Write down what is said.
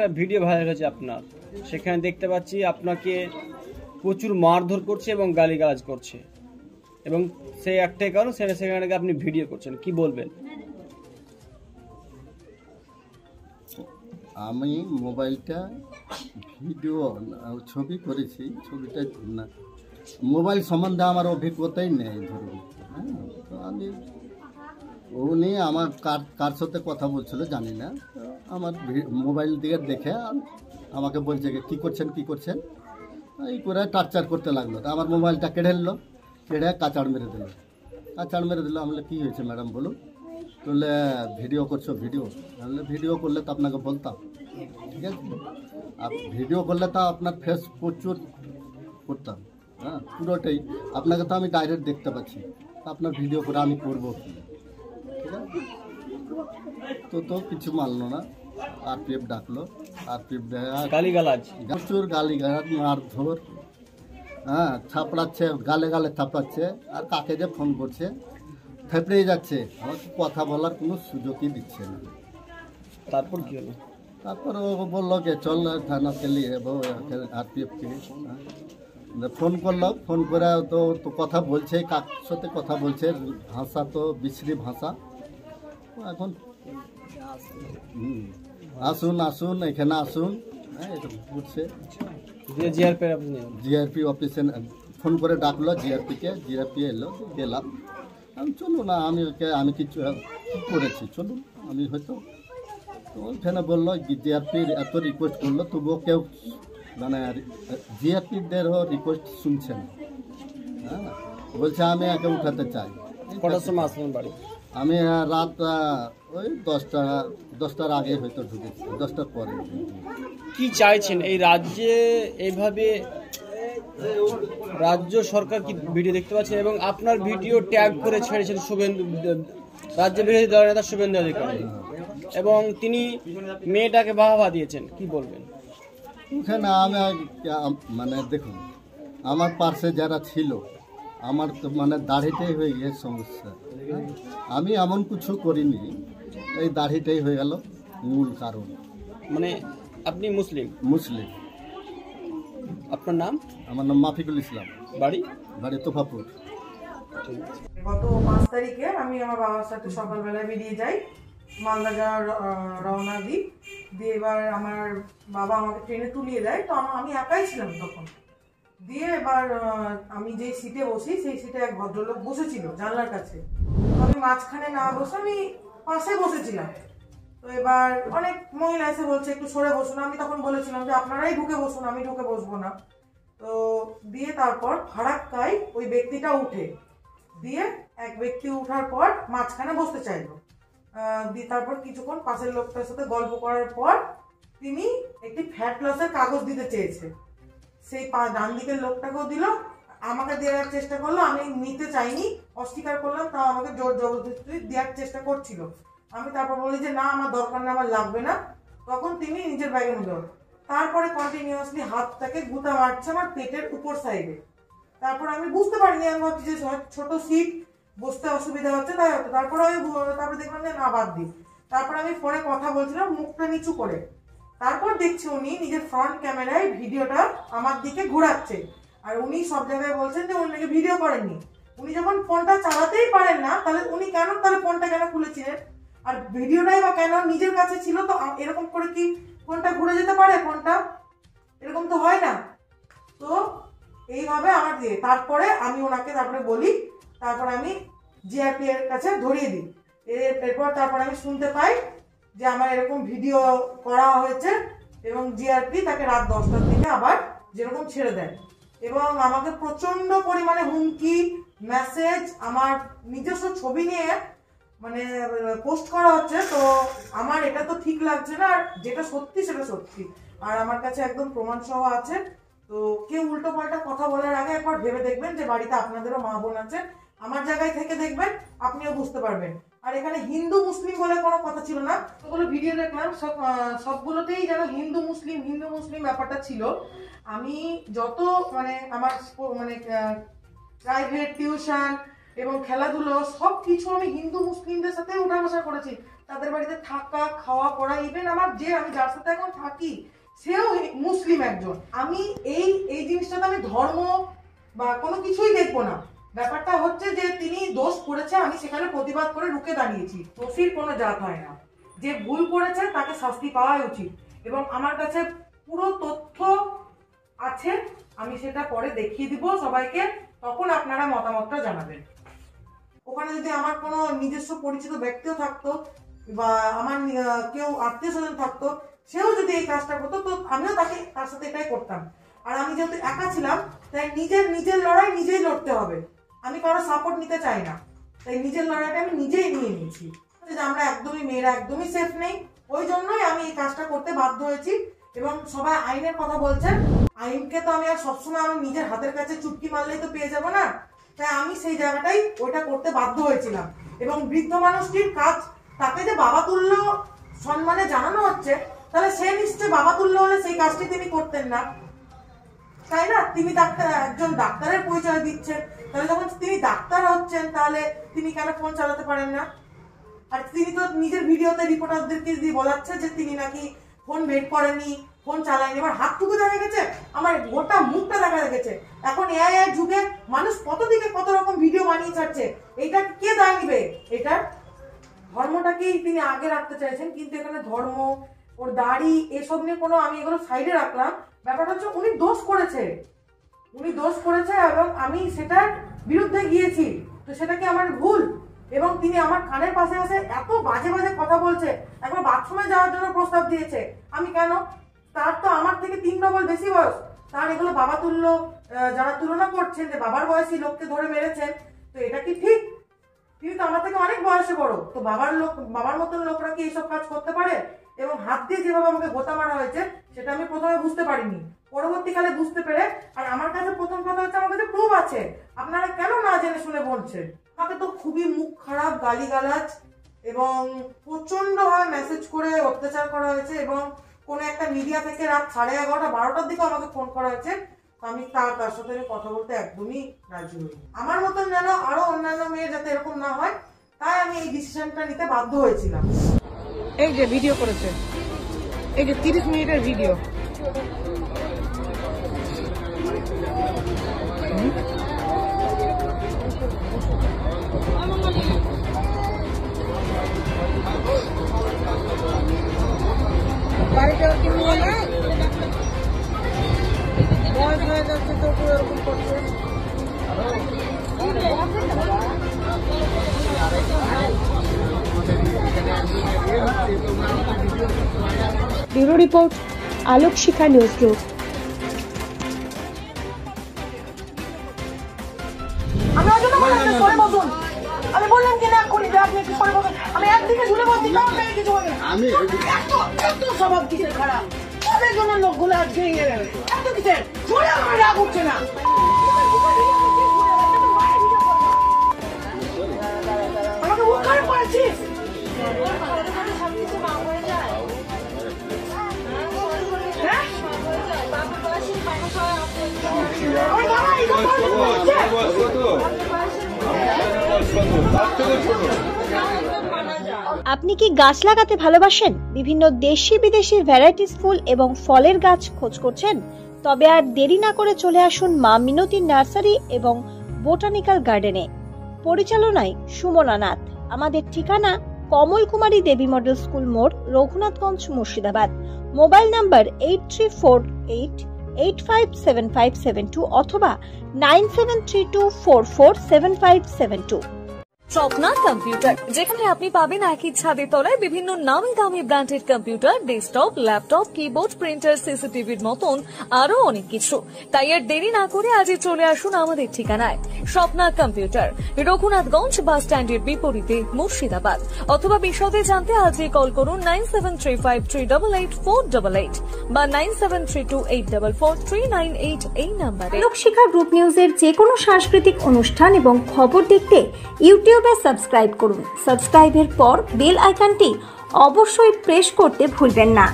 একটা video viral হয়েছে আপনার, সেখানে দেখতে পাচ্ছি আপনাকে প্রচুর মারধর করছে এবং গালিগালাজ করছে, এবং সেই একটাই কারণ সেখানে আপনি ভিডিও করছেন, কি বলবেন? আমি মোবাইলটা ভিডিও ছবি করেছি, ছবিটা না, মোবাইল সম্বন্ধে আমার অভিজ্ঞতাই নেই ধরুন। হ্যাঁ, তো আমি উনি আমার কার সাথে কথা বলছিল জানি না, আমার মোবাইল দিয়ে দেখে আমাকে বলছে কী করছেন এই করে টার্চার করতে লাগলো। তা আমার মোবাইলটা কেড়ে নিলো, কেড়ে কাচাড় মেরে দিল। আমি কী হয়েছে ম্যাডাম বলুন? বললে ভিডিও করছো, ভিডিও করলে তো আপনাকে বলতাম, ঠিক আছে, আর ভিডিও করলে তো আপনার ফেস প্রচুর করতাম, হ্যাঁ পুরোটাই, আপনাকে তো আমি ডাইরেক্ট দেখতে পাচ্ছি, আপনার ভিডিও করে আমি করবো কি, ঠিক আছে। তো কিছু মানলো না, আরপিএফ ডাকলো, আরপিএফ প্রচুর গালিগালাজ মারধর, হ্যাঁ থাপড়াচ্ছে, গালে থাপড়াচ্ছে, আর কাকে যে ফোন করছে থেপড়েই যাচ্ছে, আমাকে কথা বলার কোনো সুযোগই দিচ্ছে না। তারপর কি হলো? তারপর ও বললো যে চল থানাতে নিয়ে যাবো আরপিএফকে। ফোন করলো, ফোন করে তো কথা বলছে, কার সাথে কথা বলছে, ভাষা তো বিশ্রী ভাষা। এখন আসুন এখানে আসুন, হ্যাঁ এরকম করছে। জিআরপি অফিসে ফোন করে ডাকলো, জিআরপি এলো, গেলাম। আমি চলুন না, আমি কিছু করেছি, চলুন আমি হয়তো, তো ওইখানে বললো জিআরপির এত রিকোয়েস্ট করলো, তবুও কেউ মানে জিআরপিদেরও রিকোয়েস্ট শুনছেন, হ্যাঁ বলছে আমি একে উঠাতে চাই। কটার সময় আসলেন বাড়ি? আমি রাত ওই 10টার আগে হয়তো ঢুকেছি, 10টার পরে। কি চাইছেন এই রাজ্যে? এইভাবে রাজ্য সরকার কি ভিডিও দেখতে পাচ্ছেন, এবং আপনার ভিডিও ট্যাগ করে ছেড়েছেন শুভেন্দু, রাজ্য বিরোধী দলের নেতা শুভেন্দু অধিকারী, এবং তিনি মেয়েটাকে বাহবা দিয়েছেন, কি বলবেন? ওখানে আমি মানে দেখুন, আমার পাশে যারা ছিল, আমার তো মানে দাড়িটাই হয়ে গিয়ে সমস্যা, আমি এমন কিছু করিনি, এই দাড়িটাই হয়ে গেল মূল কারণ। মানে আপনি মুসলিম? আপনার নাম? আমার নাম মাফিকুল ইসলাম। বাড়ি তোফাপুর। গত 5 তারিখে আমি আমার বাবার সাথে সকালবেলায় বেরিয়ে যাই, মালদা যাওয়ার রওনা দিই। দিয়ে এবার আমার বাবা আমাকে ট্রেনে তুলিয়ে দেয়, তো আমি একাই ছিলাম তখন। দিয়ে এবার আমি যে সিটে বসি, সেই সিটে এক ভদ্রলোক বসেছিল জানলার কাছে, আমি মাঝখানে না বসে আমি পাশে বসেছিলাম। তো এবার অনেক মহিলা এসে বলছে একটু সরে বসুন, আমি তখন বলেছিলাম যে আপনারাই ঢুকে বসুন, আমি ঢুকে বসবো না। তো দিয়ে তারপর ফারাক্কায় ওই ব্যক্তিটা উঠে, দিয়ে এক ব্যক্তি উঠার পর মাঝখানে বসতে চাইলো। দিয়ে তারপর কিছুক্ষণ পাশের লোকটার সাথে গল্প করার পর তিনি একটি ফ্যাট লসের কাগজ দিতে চেয়েছে, সেই ডান দিকের লোকটাকেও দিল, আমাকে দেওয়ার চেষ্টা করলো, আমি নিতে চাইনি, অস্বীকার করলাম, তাও আমাকে জোর জবরদস্তি দেওয়ার চেষ্টা করছিল। আমি তারপর বলি যে না আমার দরকার না, আমার লাগবে না। তখন তিনি নিজের ব্যাগের মধ্যে, তারপরে কন্টিনিউয়াসলি হাতটাকে গুঁতা মারছে আমার পেটের উপর সাইডে। তারপর আমি বুঝতে পারিনি, আমি ভাবছি যে ছোট সিট, বসতে অসুবিধা হচ্ছে তাই হতো। তারপরে দেখলাম যে না বাদ দিই। তারপর আমি ফোনে কথা বলছিলাম মুখটা নিচু করে, তারপর দেখছি উনি নিজের ফ্রন্ট ক্যামেরায় ভিডিওটা আমার দিকে ঘোরাচ্ছে, আর উনি সব জায়গায় বলছেন যে উনি নাকি ভিডিও করেননি। উনি যখন ফোনটা চালাতেই পারেন না, তাহলে উনি তাহলে ফোনটা কেন খুলেছিলেন, আর ভিডিওটাই বা কেন নিজের কাছে ছিল? তো এরকম করে কি ফোনটা ঘুরে যেতে পারে? ফোনটা এরকম তো হয় না। তো এইভাবে আমার দিয়ে তারপরে আমি ওনাকে বলি, তারপর আমি জিআরপি এর কাছে ধরিয়ে দিই। এরপর তারপর আমি শুনতে পাই যে আমার এরকম ভিডিও করা হয়েছে, এবং জিআরপি তাকে রাত 10টার দিকে আবার যেরকম ছেড়ে দেয়, এবং আমাকে প্রচন্ড পরিমাণে হুমকি, মেসেজ, আমার নিজস্ব ছবি নিয়ে মানে পোস্ট করা হচ্ছে। তো আমার এটা তো ঠিক লাগছে না, আর যেটা সত্যি সেটা সত্যি, আর আমার কাছে একদম প্রমাণ সহ আছে। তো কেউ উল্টো পাল্টা কথা বলার আগে একবার ভেবে দেখবেন যে বাড়িতে আপনাদেরও মা বোন আছে, আমার জায়গায় থেকে দেখবেন, আপনিও বুঝতে পারবেন। আর এখানে হিন্দু মুসলিম বলে কোনো কথা ছিল না, ওগুলো ভিডিও দেখলাম সবগুলোতেই যেন হিন্দু মুসলিম ব্যাপারটা ছিল। আমি যত মানে আমার মানে প্রাইভেট টিউশন এবং খেলাধুলো সব কিছু আমি হিন্দু মুসলিমদের সাথে উঠা বসা করেছি, তাদের বাড়িতে থাকা খাওয়া পড়া, ইভেন আমার আমি যার সাথে এখন থাকি সেও মুসলিম একজন। আমি এই জিনিসটাতে আমি ধর্ম বা কোনো কিছুই দেখবো না। ব্যাপারটা হচ্ছে যে তিনি দোষ করেছে, আমি সেখানে প্রতিবাদ করে রুখে দাঁড়িয়েছি। দোষীর কোনো জাত হয় না, যে ভুল করেছে তাকে শাস্তি পাওয়াই উচিত। এবং আমার কাছে পুরো তথ্য আছে, আমি সেটা পরে দেখিয়ে দিব সবাইকে, তখন আপনারা মতামতটা জানাবেন। ওখানে যদি আমার কোনো নিজস্ব পরিচিত ব্যক্তিও থাকতো বা আমার কেউ আত্মীয় স্বজন থাকতো, সেও যদি এই কাজটা করতো, তো আমিও তার সাথে এটাই করতাম। আর আমি যেহেতু একা ছিলাম, তাই নিজের লড়াই নিজেই লড়তে হবে। আমি কারো সাপোর্ট নিতে চাই না, তাই নিজের লড়াইটা আমি নিজেই নিয়ে নিয়েছি। যে আমরা মেয়েরা একদমই সেফ নেই, ওই জন্যই আমি এই কাজটা করতে বাধ্য হয়েছি। এবং সবাই আইনের কথা বলছেন, আইনকে তো আমি আর সবসময় আমি নিজের হাতের কাছে চুটকি মারলেই তো পেয়ে যাবো না, তাই আমি সেই জায়গাটাই ওইটা করতে বাধ্য হয়েছিলাম। এবং বৃদ্ধ মানুষটির কাজ, তাকে যে বাবা তুল্য সম্মানে জানানো হচ্ছে, তাহলে সে নিশ্চয় বাবা তুল্য হলে সেই কাজটি তিনি করতেন না, তাই না? তিনি একজন ডাক্তারের পরিচয় দিচ্ছেন, তাহলে যখন তিনি ডাক্তার হচ্ছেন, তাহলে তিনি কেন ফোন চালাতে পারেন না? আর তিনি তো নিজের ভিডিওতে রিপোর্টারদেরকে দিয়ে বলাচ্ছে যে তিনি নাকি ফোন বের করেনি, ফোন চালায়নি। এবার হাতটুকু দেখা গেছে, আমার গোটা মুখটা দেখা গেছে। এখন এআই এর যুগে মানুষ কত দিকে কত রকম ভিডিও বানিয়ে ছাড়ছে, এইটা কে দায় নিবে? এটা ধর্মটাকেই তিনি আগে রাখতে চাইছেন, কিন্তু এখানে ধর্ম, ওর দাড়ি, এসব নিয়ে কোনো, আমি এগুলো সাইডে রাখলাম। ব্যাপারটা হচ্ছে উনি দোষ করেছে এবং আমি সেটার বিরুদ্ধে গিয়েছি, তো সেটা কি আমার ভুল? এবং তিনি আমার কানের পাশে এত বাজে বাজে কথা বলছে, একবার বাথরুমে যাওয়ার জন্য প্রস্তাব দিয়েছে। আমি কেন? তার তো আমার থেকে 3 ডবল বেশি বয়স। তার এগুলো বাবা তুল্য যারা তুলনা করছেন যে বাবার বয়সী লোককে ধরে মেরেছেন, তো এটা কি ঠিক? তিনি তো আমার থেকে অনেক বয়সে বড়, তো বাবার মতন লোকরা কি এইসব কাজ করতে পারে? এবং হাত দিয়ে যেভাবে আমাকে গোতা মারা হয়েছে, সেটা আমি প্রথমে বুঝতে পারিনি, পরবর্তীকালে বুঝতে পেরে। আর আমার কাছে প্রথম কথা হচ্ছে, আমার কাছে প্রুফ আছে, আপনারা কেন না জেনে শুনে বলছেন? আমাকে তো খুবই মুখ খারাপ, গালিগালাজ এবং প্রচন্ড ভাবে মেসেজ করে অত্যাচার করা হয়েছে। এবং কোনো একটা মিডিয়া থেকে রাত 11:30 12টার দিকে আমাকে ফোন করা হয়েছে, তো আমি তার সাথে কথা বলতে একদমই রাজি হই। আমার মতন যেন আরো অন্যান্য মেয়ে যাতে এরকম না হয়, তাই আমি এই ডিসিশনটা নিতে বাধ্য হয়েছিলাম। এই যে ভিডিও করেছে, এই যে 30 মিনিটের ভিডিও, বাড়িটা কি বলে বয়স হয়ে যাচ্ছে, তো এরকম করছে। ব্যুরো রিপোর্ট, আলোক শিখা নিউজ গ্রুপ। আমি ওই জন্য বললাম সরে বসুন, আমি বললাম কি না করি যে আপনি একটু সরে বসুন। আমি একদিকে ঝুলে বসছি, তাও আপনাকে কিছু বলি না। এত স্বভাব কিসের খারাপ? তাদের জন্য লোকগুলো আজকে এত কিসের ঝুলে আমার রাগ উঠছে না। আমাকে উৎখারে পড়েছিস, আপনি কি গাছ লাগাতে ভালোবাসেন? বিভিন্ন দেশি বিদেশি ভ্যারাইটিস ফুল এবং ফলের গাছ খোঁজ করছেন? তবে আর দেরি না করে চলে আসুন মা মিনতি নার্সারি এবং বোটানিক্যাল গার্ডেনে। পরিচালনায় সুমনা নাথ। আমাদের ঠিকানা কমল কুমারী দেবী মডেল স্কুল মোড়, রঘুনাথগঞ্জ, মুর্শিদাবাদ। মোবাইল নাম্বার 8348857572 অথবা 9732447572। স্বপ্না কম্পিউটার, যেখানে আপনি পাবেন একই ছাদের তলায় বিভিন্ন নামি দামি branded computer, desktop, laptop, keyboard, printer, সিসিটিভির মতন আরো অনেক কিছু। তাই আর দেরি না করে আজই চলে আসুন আমাদের ঠিকানায়। স্বপ্না কম্পিউটার, রঘুনাথগঞ্জ বাস স্ট্যান্ডের বিপরীতে, মুর্শিদাবাদ। অথবা বিশদে জানতে আজই কল করুন 9735388488 বা 9732844398 এই নাম্বারে। আলোক শিখা গ্রুপ নিউজের যে কোনো সাংস্কৃতিক অনুষ্ঠান এবং খবর দেখতে ইউটিউবে সাবস্ক্রাইব করুন। সাবস্ক্রাইবের পর বেল আইকনটি অবশ্যই প্রেস করতে ভুলবেন না।